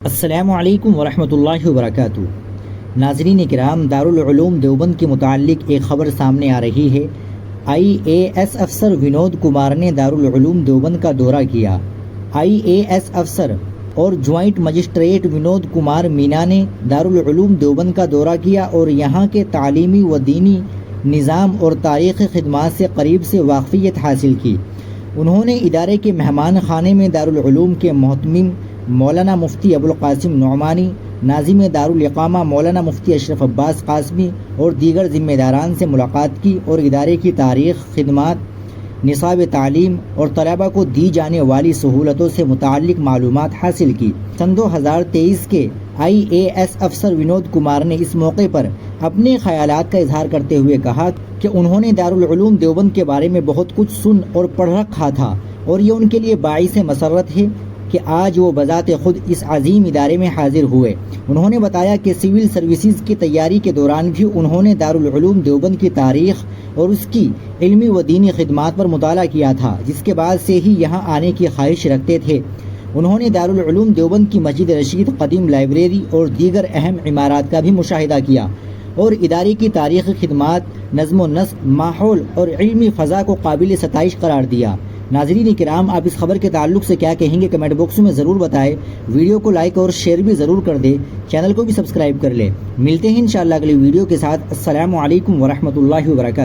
السلام علیکم ورحمۃ اللہ وبرکاتہ۔ ناظرین کرام، دارالعلوم دیوبند کے متعلق ایک خبر سامنے آ رہی ہے۔ IAS افسر ونود کمار نے دارالعلوم دیوبند کا دورہ کیا۔ IAS افسر اور جوائنٹ مجسٹریٹ ونود کمار مینا نے دارالعلوم دیوبند کا دورہ کیا اور یہاں کے تعلیمی و دینی نظام اور تاریخی خدمات سے قریب سے واقفیت حاصل کی۔ انہوں نے ادارے کے مہمان خانے میں دارالعلوم کے محتمم مولانا مفتی ابوالقاسم نعمانی، ناظم دارالاقامہ مولانا مفتی اشرف عباس قاسمی اور دیگر ذمہ داران سے ملاقات کی اور ادارے کی تاریخ، خدمات، نصاب تعلیم اور طلباء کو دی جانے والی سہولتوں سے متعلق معلومات حاصل کی۔ سن 2023 کے IAS افسر ونود کمار نے اس موقع پر اپنے خیالات کا اظہار کرتے ہوئے کہا کہ انہوں نے دارالعلوم دیوبند کے بارے میں بہت کچھ سن اور پڑھ رکھا تھا اور یہ ان کے لیے باعث مسرت ہے کہ آج وہ بذات خود اس عظیم ادارے میں حاضر ہوئے۔ انہوں نے بتایا کہ سول سروسز کی تیاری کے دوران بھی انہوں نے دارالعلوم دیوبند کی تاریخ اور اس کی علمی و دینی خدمات پر مطالعہ کیا تھا، جس کے بعد سے ہی یہاں آنے کی خواہش رکھتے تھے۔ انہوں نے دارالعلوم دیوبند کی مسجد رشید، قدیم لائبریری اور دیگر اہم عمارات کا بھی مشاہدہ کیا اور ادارے کی تاریخی خدمات، نظم و نسق، ماحول اور علمی فضا کو قابل ستائش قرار دیا۔ ناظرین کرام، آپ اس خبر کے تعلق سے کیا کہیں گے کمنٹ باکس میں ضرور بتائیں۔ ویڈیو کو لائک اور شیئر بھی ضرور کر دیں، چینل کو بھی سبسکرائب کر لیں۔ ملتے ہیں انشاءاللہ اگلی ویڈیو کے ساتھ۔ السلام علیکم ورحمۃ اللہ وبرکاتہ۔